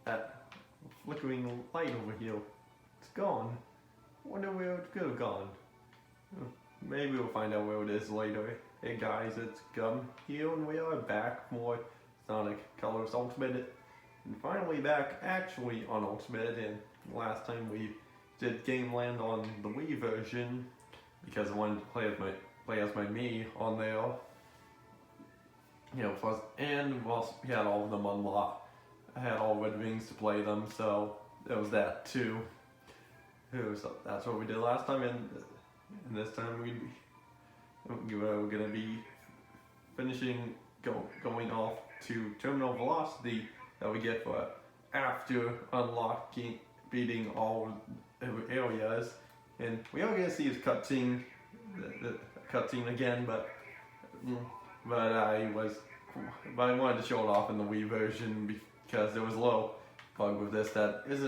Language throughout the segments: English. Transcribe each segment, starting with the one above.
That flickering light over here, it's gone. Wonder where it could have gone. Maybe we'll find out where it is later. Hey guys, it's Gum here, and we are back for Sonic Colors Ultimate. And finally back actually on Ultimate, and last time we did Game Land on the Wii version, because I wanted to play as my Mii on there. You know, plus, and we had all of them unlocked. I had all red rings to play them, so there was that too. So that's what we did last time, and this time we're gonna be finishing going off to terminal velocity that we get for after beating all areas, and we are gonna see his cutscene, the cutscene again, but I wanted to show it off in the Wii version because there was a little bug with this that is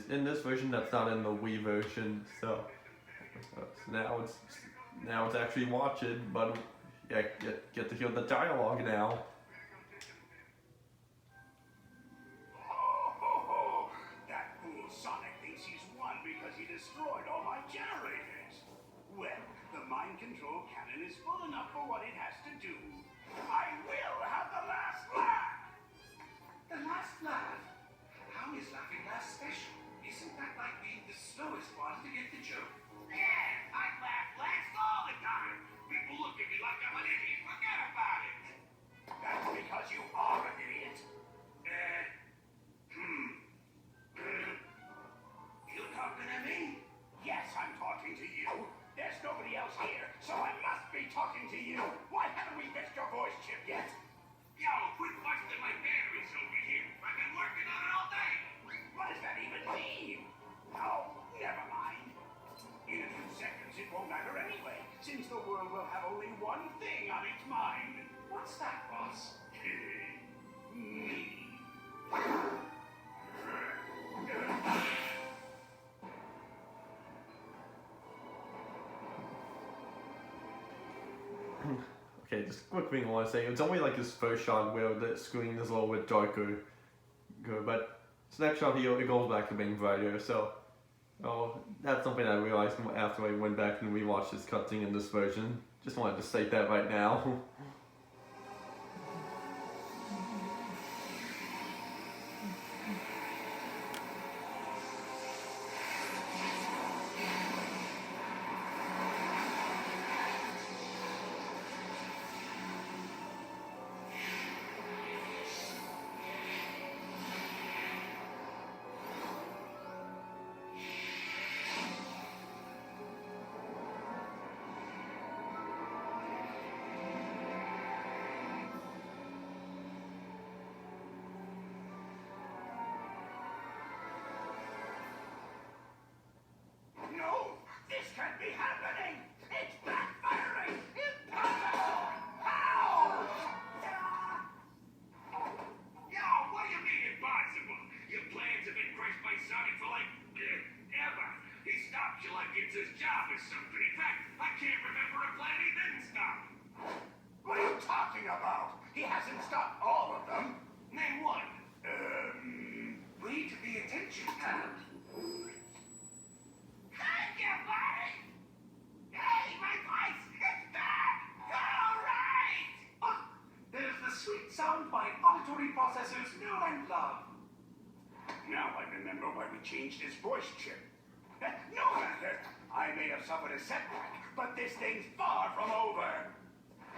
in this version that's not in the Wii version. So now it's actually watched, but yeah, get to hear the dialogue now. That fool Sonic thinks he's won because he destroyed all my generators. Well, the mind control cannon is full enough for what it has to do. I will have the last laugh! The last laugh? How is laughing last special? Isn't that like being the slowest one to get the joke? Yeah, I laugh last all the time. People look at me like I'm an idiot. Forget about it. That's because you are an idiot. You talking to me? Yes, I'm talking to you. There's nobody else here, so I must be talking to you. Why haven't we fixed your voice chip yet? Yo, quit busting my batteries over here. I've been working on it all day. What does that even mean? Oh, never mind. In a few seconds, it won't matter anyway, since the world will have only one thing on its mind. What's that, boss? Me. Okay, just a quick thing I want to say. It's only like this first shot where the screen is a little bit darker, but this next shot here, it goes back to being brighter. So, that's something I realized after I went back and rewatched this cutscene in this version. Just wanted to state that right now. No, this can't be happening. It's backfiring. Impossible. How? Yo, what do you mean impossible? Your plans have been crushed by Sonic for like ever. He stopped you like it's his job or something. In fact, I can't remember a plan he didn't stop. What are you talking about? He hasn't stopped all of them. Name one. Read the attention card. Thank you, buddy! Hey, my voice! It's back! All right! Ah, there's the sweet sound my auditory processors know and love. Now I remember why we changed his voice chip. No matter. I may have suffered a setback, but this thing's far from over.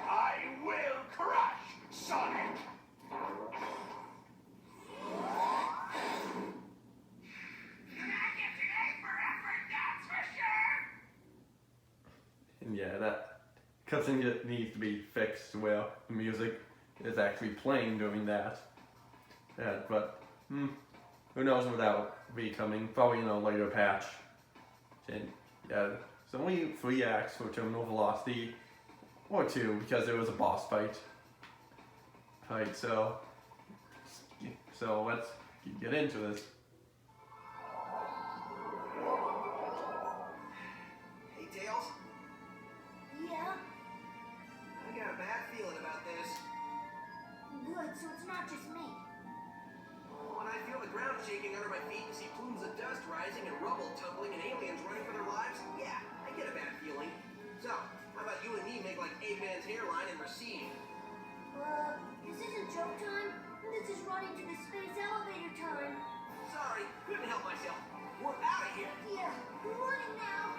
I will crush Sonic! And yeah, that cutscene needs to be fixed where the music is actually playing during that. Yeah, but who knows without coming? Probably in a later patch. And yeah, it's only 3 acts for terminal velocity, or 2 because there was a boss fight. So let's get into this. Hey, Tails. Yeah? I got a bad feeling about this. Good. so it's not just me. Oh, and I feel the ground shaking under my feet and see plumes of dust rising and rubble tumbling and aliens running for their lives. Yeah, I get a bad feeling. So, how about you and me make like Eggman's hairline and recede? This isn't joke time. This is running to the space elevator time. Sorry, couldn't help myself. We're out of here. Yeah, we're running now.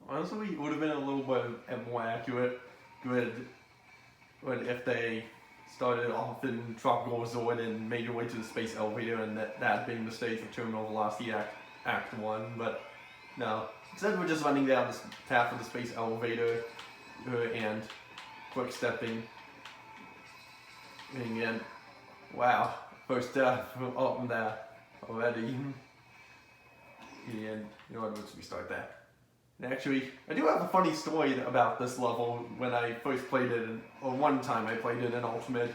Honestly, it would have been a little bit more accurate if they started off in Tropical Resort and made your way to the space elevator, and that being the stage of Terminal Velocity Act 1, but no. Instead, we're just running down this path of the space elevator and quick stepping. And wow, first death up there already. And you know what, let's restart that. And actually, I do have a funny story about this level when I first played it, or one time I played it in Ultimate.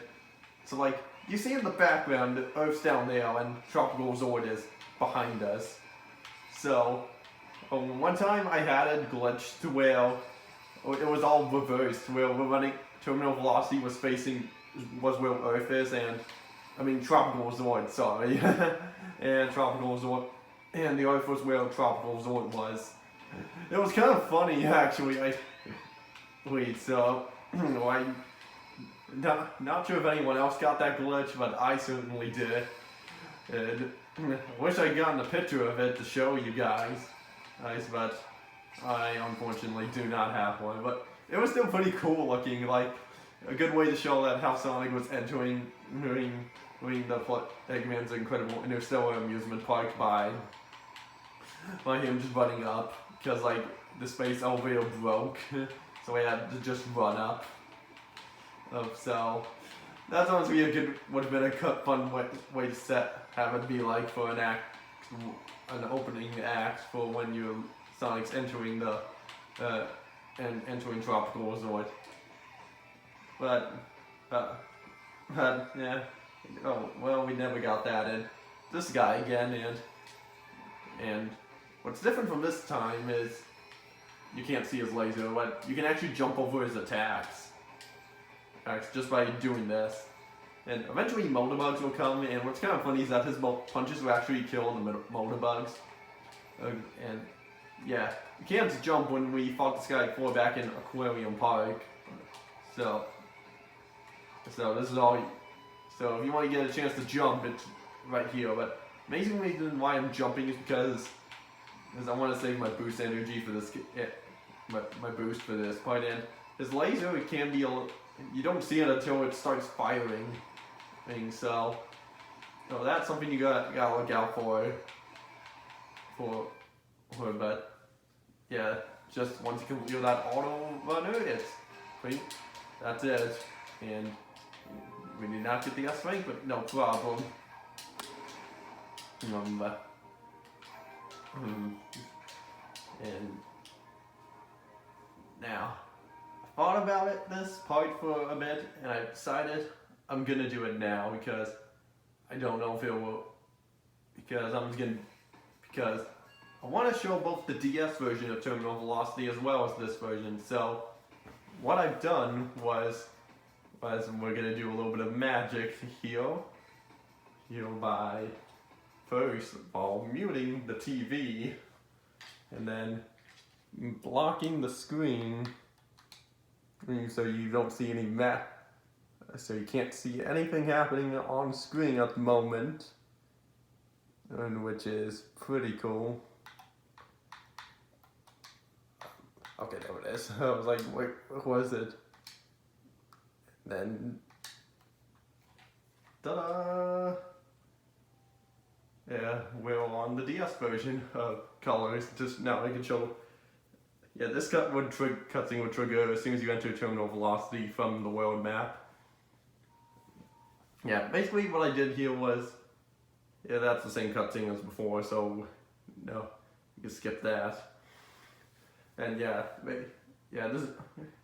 So like, you see in the background, Earth's down there and Tropical Resort is behind us. So, one time I had a glitch to where it was all reversed, where we're running, terminal velocity was where Earth is, Tropical Resort, sorry. And Tropical Resort, and the Earth was where Tropical Resort was. It was kind of funny, actually. I'm not sure if anyone else got that glitch, but I certainly did. And I wish I'd gotten a picture of it to show you guys, but I unfortunately do not have one. But it was still pretty cool looking, like a good way to show that how Sonic was entering the Eggman's Incredible Interstellar Amusement Park by him just running up. Because like the space elevator broke, so we had to just run up. So that's honestly would have been a fun way to have it be like for an opening act for when Sonic's entering entering Tropical Resort. But yeah, oh well, we never got that in. This guy again, and what's different from this time is you can't see his laser, but you can actually jump over his attacks just by doing this. And eventually Motorbugs will come, and what's kind of funny is that his punches will actually kill the Motorbugs. And yeah, you can't jump when we fought this guy before back in Aquarium Park. So this is all. So if you want to get a chance to jump, it's right here. But amazing reason why I'm jumping is because I want to save my boost energy for this, my boost for this part. And his laser, it can be you don't see it until it starts firing. So that's something you gotta look out for. But yeah, just once you complete that auto runner, that's it. And we did not get the S rank, but no problem. And now, I thought about this part for a bit, and I decided I'm gonna do it now because I don't know if it will. Because I want to show both the DS version of Terminal Velocity as well as this version. So, what I've done was we're gonna do a little bit of magic here by first of all muting the TV and then blocking the screen so you don't see any so you can't see anything happening on screen at the moment, and which is pretty cool. Okay, there it is. I was like, wait, what was it? Then, ta-da! Yeah, we're on the DS version of colors. Just now I can show. Yeah, this cutscene would trigger as soon as you enter terminal velocity from the world map. Yeah, basically what I did here was, yeah, that's the same cutscene as before, so no, you can skip that. And yeah, this is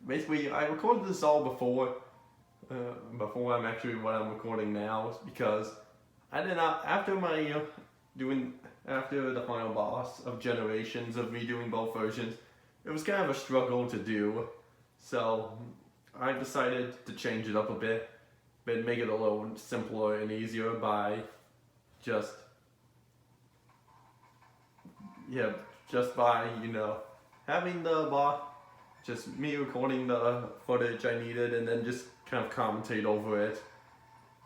basically I recorded this all before I'm actually what I'm recording now, because I did not after the final boss of Generations of redoing both versions. it was kind of a struggle to do, so I decided to change it up a bit, but make it a little simpler and easier by just by, you know, having the just me recording the footage I needed and then just kind of commentate over it.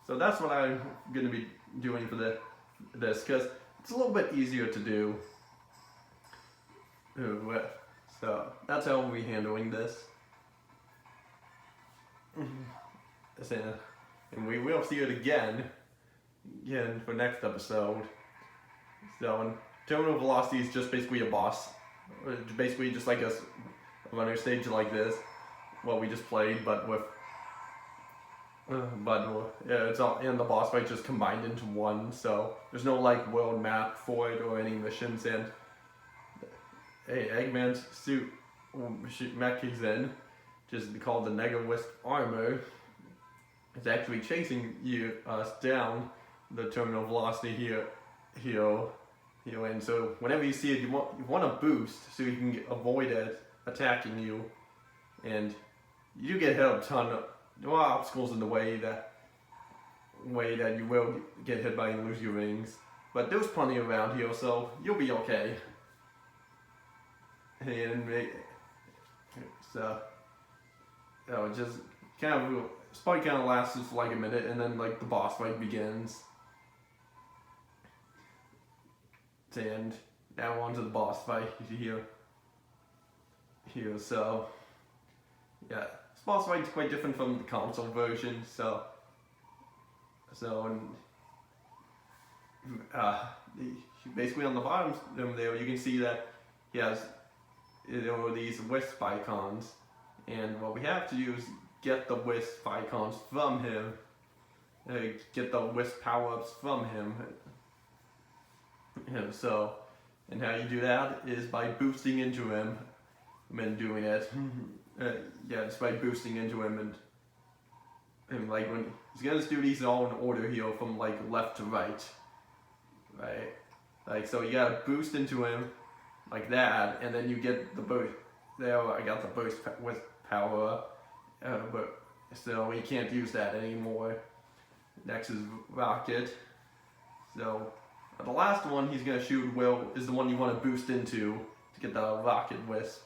So that's what I'm going to be doing for this, because it's a little bit easier to do. So that's how we'll be handling this. And we will see it again for next episode. So terminal velocity is just basically a boss. Basically just like a runner stage like this, what we just played, but with it's all, and the boss fight just combined into one, so there's no like world map for it or any missions. And Eggman's suit mech he's in, just called the Nega Wisp armor, is actually chasing us down the terminal velocity here, and so whenever you see it, you want to boost so you can avoid it attacking you, and you get hit a ton of obstacles in the way that you will get hit by and lose your rings, but there's plenty around here, so you'll be okay. And so just kind of this fight kind of lasts for like a minute, and then like the boss fight begins. And now on to the boss fight here. So yeah, this boss fight is quite different from the console version. So basically on the bottom there you can see that there are these wisp icons, and what we have to do is get the wisp icons from him, get the wisp power-ups from him. So, and how you do that is by boosting into him and doing it. Just by boosting into him, and like when he's gonna do these all in order here from like left to right, like so you gotta boost into him like that, and then you get the boost. There, I got the boost with power, but so he can't use that anymore. Next is rocket. So the last one he's gonna shoot is the one you want to boost into to get the rocket wisp.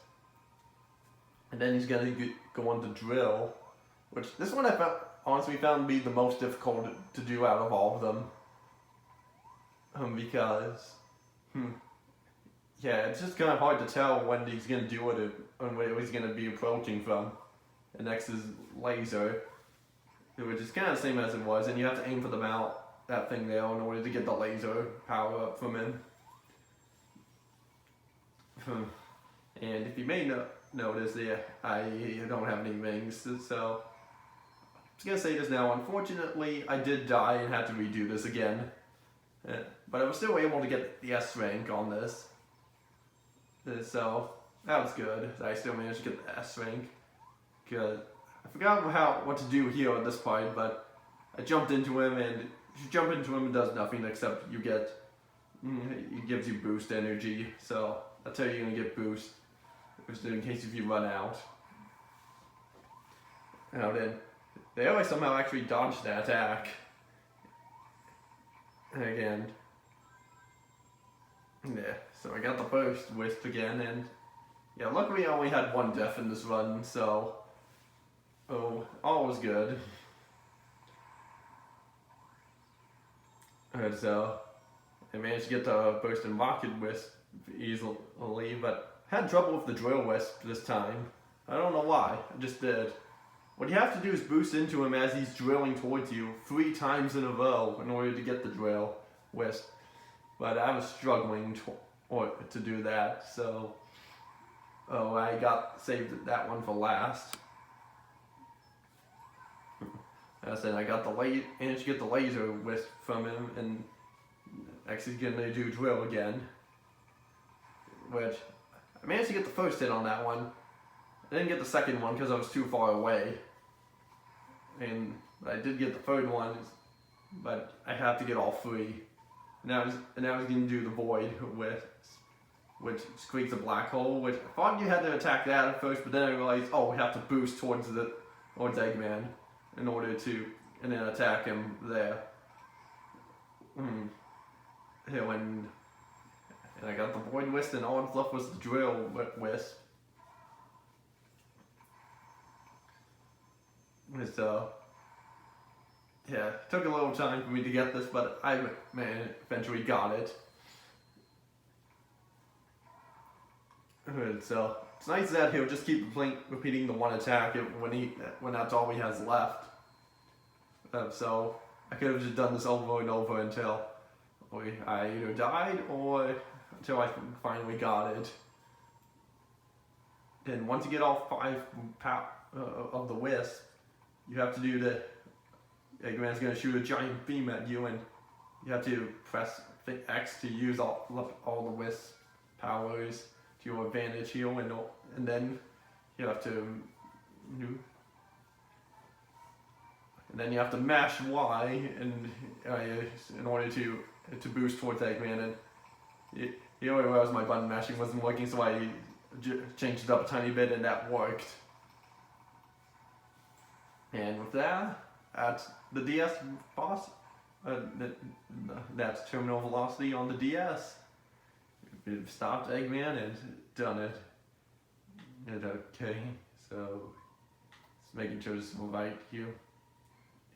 And then he's gonna go on to drill, which this one I honestly found to be the most difficult to do out of all of them. Because, it's just kind of hard to tell when he's gonna do it and where he's gonna be approaching from. And next is laser, which is kind of the same as it was, and you have to aim for that thing there in order to get the laser power up from him. And if you may notice, I don't have any rings, so I was gonna say this now. Unfortunately, I did die and had to redo this again, but I was still able to get the S rank on this, so that was good. I still managed to get the S rank. Cause I forgot what to do here at this point, but I jumped into him, and if you jump into him, it does nothing except it gives you boost energy. So that's how you're gonna get boost, just in case if you run out. Now then, they always somehow actually dodged that attack. Again. So I got the burst wisp again, and luckily I only had one death in this run, so all was good. And so I managed to get the burst and rocket wisp easily, but had trouble with the drill wisp this time. I don't know why, I just did. What you have to do is boost into him as he's drilling towards you 3 times in a row in order to get the drill wisp. But I was struggling to do that, so I saved that one for last. As I said, managed to get the laser wisp from him, and next he's gonna do drill again. Which I managed to get the first hit on that one. I didn't get the second one because I was too far away. But I did get the third one, but I have to get all 3. Now he's going to do the void wisp. which creates a black hole, which I thought you had to attack that at first, but then I realized, oh, we have to boost towards Eggman in order to, and then attack him there. Here, and I got the Void Wisp, and all that's left was the Drill Wisp. So, yeah, it took a little time for me to get this, but I eventually got it. So it's nice that he'll just keep repeating the one attack when that's all he has left. So I could have just done this over and over until I either died or until I finally got it. And once you get all 5 of the wisp, you have to do Eggman's gonna shoot a giant beam at you, and you have to press X to use all the wisp powers to your advantage here, and then you have to mash Y in order to boost towards Eggman. And here I was, my button mashing wasn't working, so I changed it up a tiny bit, and that worked. And with that, that's the DS boss. That's terminal velocity on the DS. We've stopped Eggman and done it. Okay, so just making sure this is right here.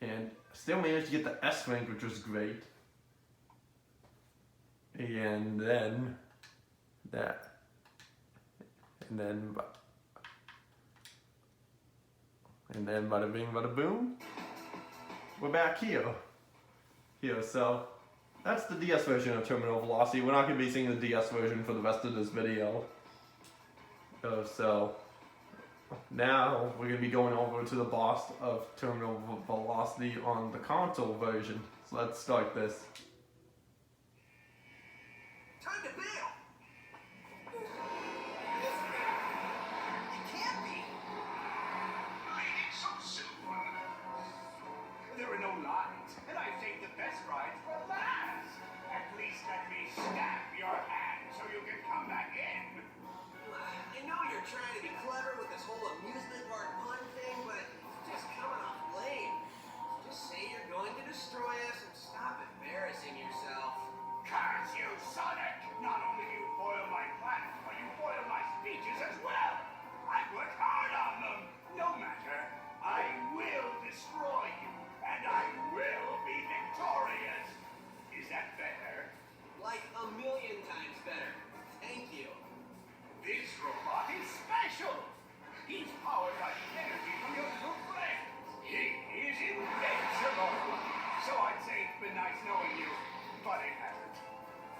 And still managed to get the S rank, which was great. And then that. And then bada bing, bada boom. We're back here. So that's the DS version of terminal velocity. We're not going to be seeing the DS version for the rest of this video. So now we're going to be going over to the boss of terminal velocity on the console version. So let's start this. Time to bail! It can't be! I ain't so soon. There are no lines, and I saved the best rides for last. At least let me stab your hand so you can come back in. I know you're trying to be clever with this whole amusement park pun thing, but it's just coming off lame. Just say you're going to destroy us and stop embarrassing yourself. Curse you, Sonic! Not only do you foil my plans, but you foil my speeches as well. I worked hard on them. No matter. I will destroy you, and I will be victorious. Is that better? Like a million times better. Thank you. This robot is special. He's powered by the energy from your little friend. He is invincible. So I'd say it's been nice knowing you, but it hasn't.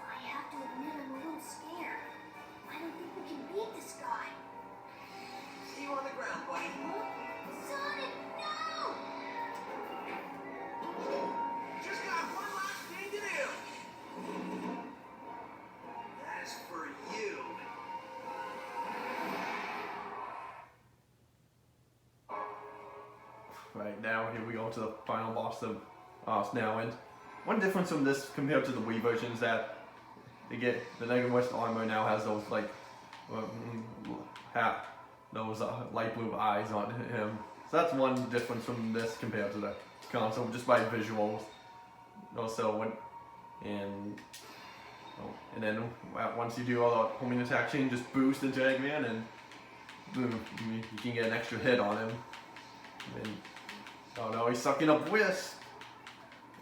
I have to admit I'm a little scared. I don't think we can beat this guy. See you on the ground, buddy. Sonic, no! Just got one last thing to do. That's for you. Right now, here we go to the final boss of now. And one difference from this compared to the Wii version is that the Negative West armor now has those those light blue eyes on him. So that's one difference from this compared to the console, just by visuals. Also, and then once you do all the homing attack chain, just boost into Eggman, and boom, you can get an extra hit on him. And oh no, he's sucking up wisp,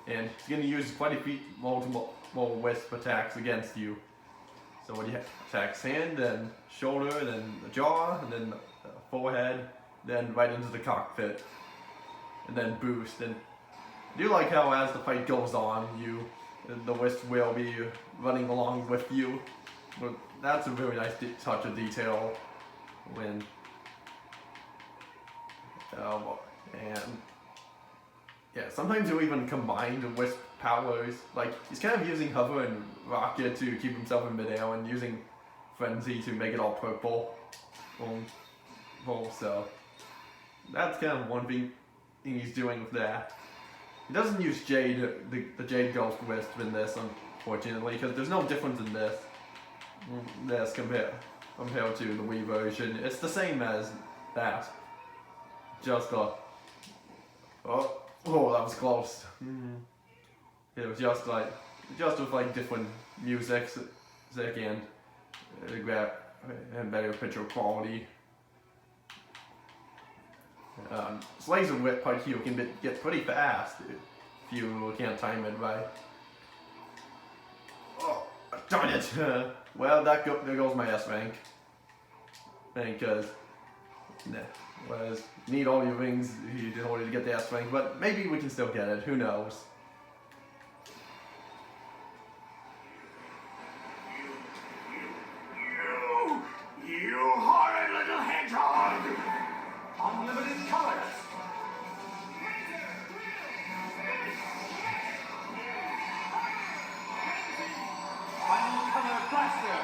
and he's going to use quite a few multiple wisp attacks against you. So when you attacks hand, then shoulder, then the jaw, and then the forehead, then right into the cockpit, and then boost. And I do like how as the fight goes on, the wisp will be running along with you. But that's a very nice touch of detail when. And yeah, sometimes you'll even combine the wisp powers. Like, he's kind of using hover and rocket to keep himself in midair, and using frenzy to make it all purple. So that's kind of one thing he's doing with that. He doesn't use Jade, the Jade Ghost Wisp in this, unfortunately, because there's no difference in this. this compared to the Wii version. It's the same as that. Just oh, that was close. It was just with like different music and and better picture quality. This laser whip part here can get pretty fast if you can't time it right. Oh, darn it! Well, there goes my S rank. Because you need all your rings in order to get the S rank, but maybe we can still get it. Who knows? You horrid little hedgehog! Unlimited colors. Final color blaster.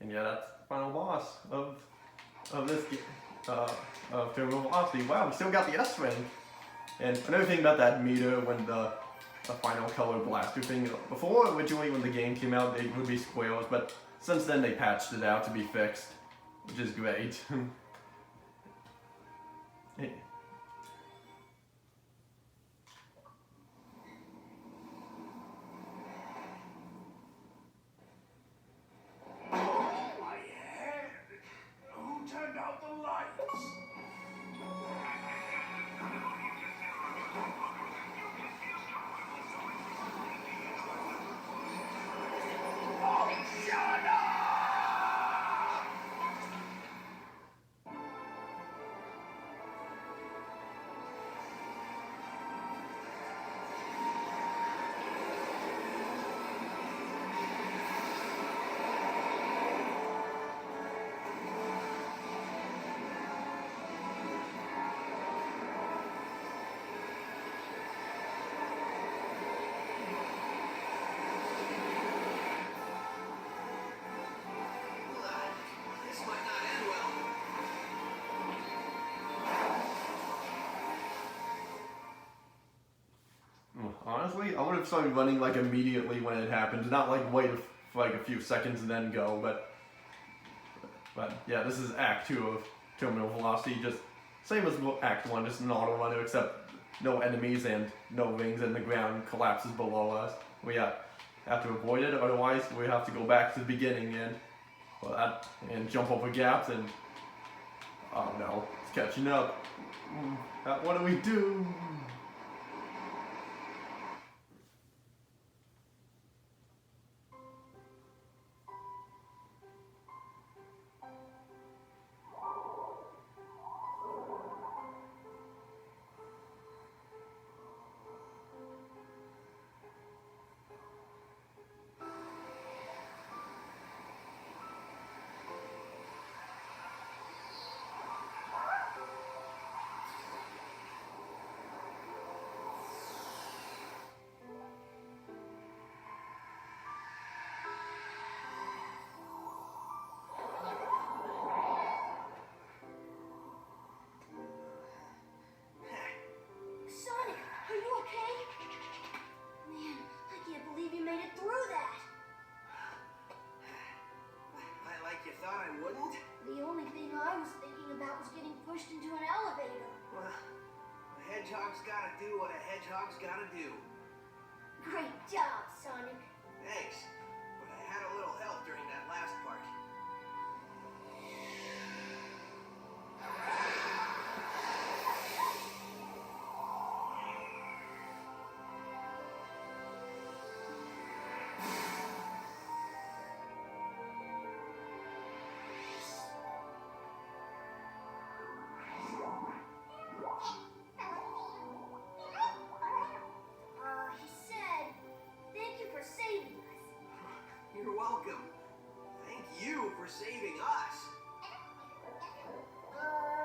And yeah, that's the final boss of this game. Of Terminal Velocity. Wow, we still got the S rank. And another thing about that meter when the final color blaster thing, before originally when the game came out they would be squares, but since then they patched it out to be fixed, which is great. My head! Who turned out the lights? Oh, shut up! This might not end well. Honestly, I would have started running like immediately when it happened, not like wait for like a few seconds and then go, but yeah, this is Act 2 of Terminal Velocity, just same as Act 1, just an auto runner, except no enemies and no rings and the ground collapses below us. We have to avoid it, otherwise we have to go back to the beginning and jump over gaps and oh no, it's catching up. What do we do? Sonic, are you okay? Man, I can't believe you made it through that. Like you thought I wouldn't? The only thing I was thinking about was getting pushed into an elevator. Well, a hedgehog's gotta do what a hedgehog's gotta do. Great job, Sonic. Thanks, but I had a little help during that last part. He said, thank you for saving us. You're welcome. Thank you for saving us.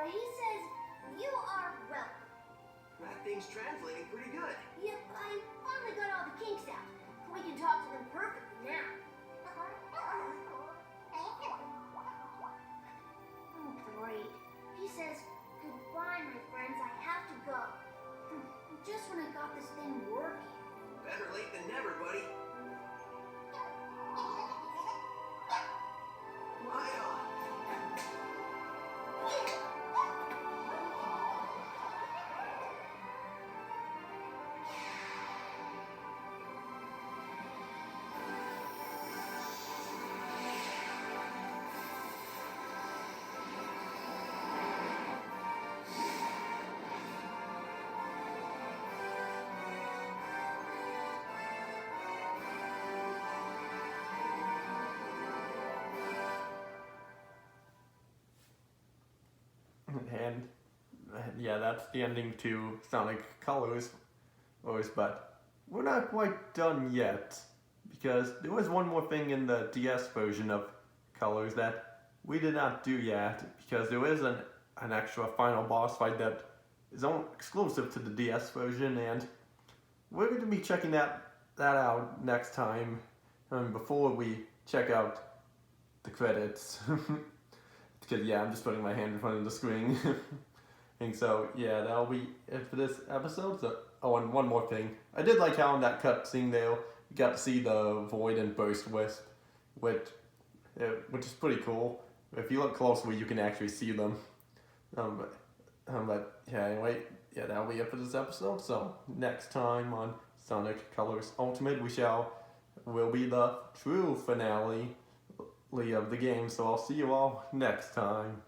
He says, you are welcome. That thing's translating pretty good. Yep, I finally got all the kinks out. We can talk to them perfectly now. worried. He says, "Goodbye, my friends, I have to go." Just when I got this thing working. Better late than never, buddy. Right on. And yeah, that's the ending to Sonic Colors, but we're not quite done yet, because there was one more thing in the DS version of Colors that we did not do yet, because there is an extra final boss fight that is exclusive to the DS version, and we're going to be checking that out next time, before we check out the credits. Because yeah, I'm just putting my hand in front of the screen. And so yeah, that'll be it for this episode. So, oh, and one more thing. I did like how in that cutscene there, you got to see the Void and Burst Wisp, which is pretty cool. If you look closely, you can actually see them. But yeah, anyway, yeah, that'll be it for this episode. So next time on Sonic Colors Ultimate, will be the true finale of the game. So I'll see you all next time.